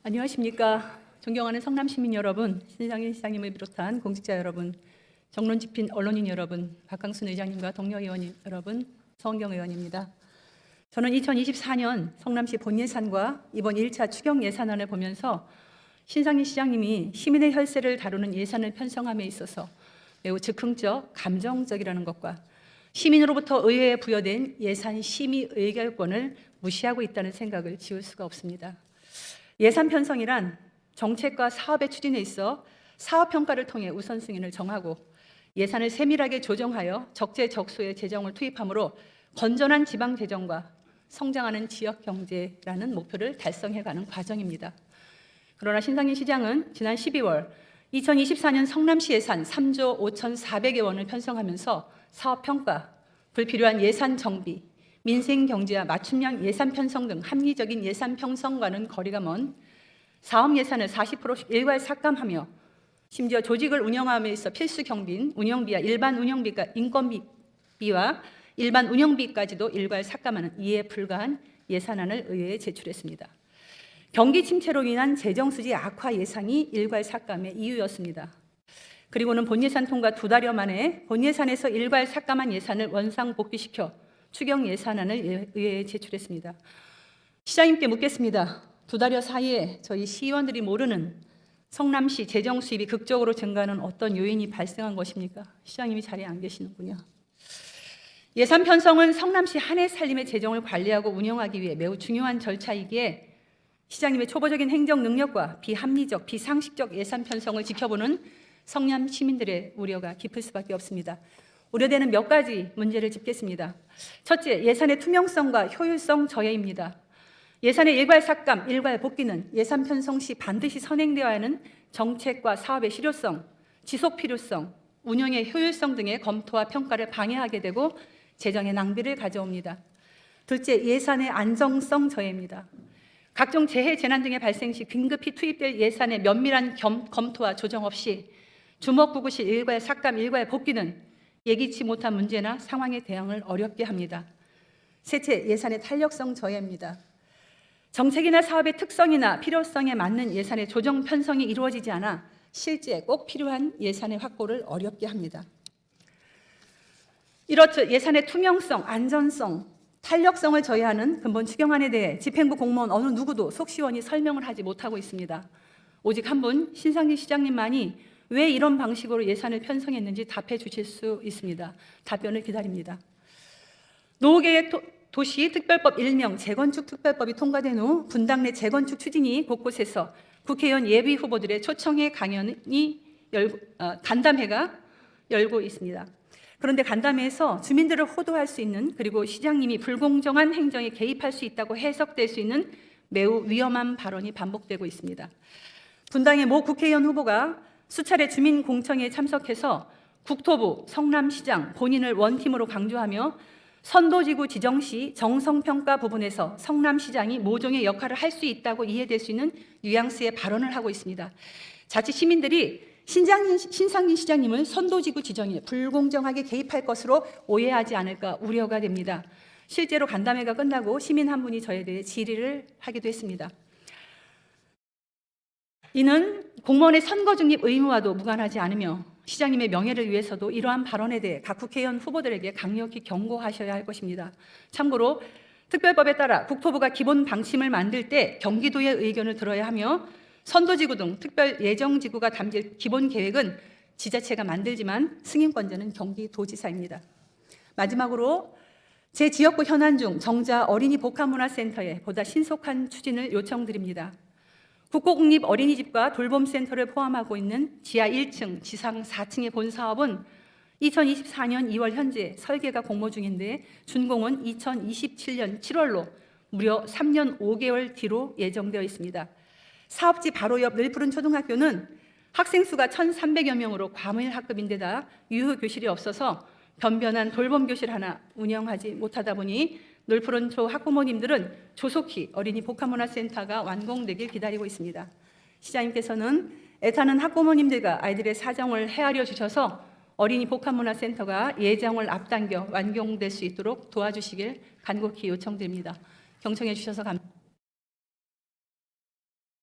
안녕하십니까. 존경하는 성남시민 여러분, 신상인 시장님을 비롯한 공직자 여러분, 정론 집힌 언론인 여러분, 박강순 의장님과 동료 의원 여러분, 서은경 의원입니다. 저는 2024년 성남시 본예산과 이번 1차 추경 예산안을 보면서 신상인 시장님이 시민의 혈세를 다루는 예산을 편성함에 있어서 매우 즉흥적, 감정적이라는 것과 시민으로부터 의회에 부여된 예산 심의 의결권을 무시하고 있다는 생각을 지울 수가 없습니다. 예산 편성이란 정책과 사업의 추진에 있어 사업 평가를 통해 우선순위를 정하고 예산을 세밀하게 조정하여 적재적소의 재정을 투입하므로 건전한 지방 재정과 성장하는 지역 경제라는 목표를 달성해가는 과정입니다. 그러나 신상인 시장은 지난 12월 2024년 성남시 예산 3조 5,400여 원을 편성하면서 사업 평가, 불필요한 예산 정비, 민생 경제와 맞춤형 예산 편성 등 합리적인 예산 편성과는 거리가 먼 사업 예산을 40%씩 일괄 삭감하며 심지어 조직을 운영함에 있어 필수 경비인 운영비와 일반 운영비가 인건비와 일반 운영비까지도 일괄 삭감하는 이에 불과한 예산안을 의회에 제출했습니다. 경기 침체로 인한 재정 수지 악화 예상이 일괄 삭감의 이유였습니다. 그리고는 본예산 통과 2달여 만에 본예산에서 일괄 삭감한 예산을 원상 복귀시켜 추경 예산안을 의회에 제출했습니다. 시장님께 묻겠습니다. 2달여 사이에 저희 시의원들이 모르는 성남시 재정 수입이 극적으로 증가하는 어떤 요인이 발생한 것입니까? 시장님이 자리에 안 계시는군요. 예산 편성은 성남시 한 해 살림의 재정을 관리하고 운영하기 위해 매우 중요한 절차이기에 시장님의 초보적인 행정 능력과 비합리적, 비상식적 예산 편성을 지켜보는 성남 시민들의 우려가 깊을 수밖에 없습니다. 우려되는 몇 가지 문제를 짚겠습니다. 첫째, 예산의 투명성과 효율성 저해입니다. 예산의 일괄 삭감, 일괄 복귀는 예산 편성 시 반드시 선행되어야 하는 정책과 사업의 실효성, 지속 필요성, 운영의 효율성 등의 검토와 평가를 방해하게 되고 재정의 낭비를 가져옵니다. 둘째, 예산의 안정성 저해입니다. 각종 재해, 재난 등의 발생 시 긴급히 투입될 예산의 면밀한 검토와 조정 없이 주먹구구식 일괄 삭감, 일괄 복귀는 예기치 못한 문제나 상황에 대응을 어렵게 합니다. 셋째, 예산의 탄력성 저해입니다. 정책이나 사업의 특성이나 필요성에 맞는 예산의 조정 편성이 이루어지지 않아 실제 꼭 필요한 예산의 확보를 어렵게 합니다. 이렇듯 예산의 투명성, 안전성, 탄력성을 저해하는 근본 추경안에 대해 집행부 공무원 어느 누구도 속 시원히 설명을 하지 못하고 있습니다. 오직 한 분, 신상진 시장님만이 왜 이런 방식으로 예산을 편성했는지 답해 주실 수 있습니다. 답변을 기다립니다. 노후계획 도시 특별법 일명 재건축 특별법이 통과된 후 분당 내 재건축 추진이 곳곳에서 국회의원 예비 후보들의 초청회 강연이 간담회가 열고 있습니다. 그런데 간담회에서 주민들을 호도할 수 있는 그리고 시장님이 불공정한 행정에 개입할 수 있다고 해석될 수 있는 매우 위험한 발언이 반복되고 있습니다. 분당의 모 국회의원 후보가 수차례 주민 공청회에 참석해서 국토부, 성남시장 본인을 원팀으로 강조하며 선도지구 지정 시 정성평가 부분에서 성남시장이 모종의 역할을 할 수 있다고 이해될 수 있는 뉘앙스의 발언을 하고 있습니다. 자칫 시민들이 신상진 시장님을 선도지구 지정에 불공정하게 개입할 것으로 오해하지 않을까 우려가 됩니다. 실제로 간담회가 끝나고 시민 한 분이 저에 대해 질의를 하기도 했습니다. 이는 공무원의 선거 중립 의무와도 무관하지 않으며 시장님의 명예를 위해서도 이러한 발언에 대해 각 국회의원 후보들에게 강력히 경고하셔야 할 것입니다. 참고로 특별법에 따라 국토부가 기본 방침을 만들 때 경기도의 의견을 들어야 하며 선도지구 등 특별 예정지구가 담길 기본 계획은 지자체가 만들지만 승인권자는 경기도지사입니다. 마지막으로 제 지역구 현안 중 정자 어린이 복합문화센터에 보다 신속한 추진을 요청드립니다. 국고국립 어린이집과 돌봄센터를 포함하고 있는 지하 1층, 지상 4층의 본 사업은 2024년 2월 현재 설계가 공모 중인데 준공은 2027년 7월로 무려 3년 5개월 뒤로 예정되어 있습니다. 사업지 바로 옆 늘푸른 초등학교는 학생 수가 1,300여 명으로 과밀학급인데다 유휴교실이 없어서 변변한 돌봄교실 하나 운영하지 못하다 보니 늘푸른 초 학부모님들은 조속히 어린이 복합문화센터가 완공되길 기다리고 있습니다. 시장님께서는 애타는 학부모님들과 아이들의 사정을 헤아려 주셔서 어린이 복합문화센터가 예정을 앞당겨 완공될 수 있도록 도와주시길 간곡히 요청드립니다. 경청해 주셔서 감사합니다.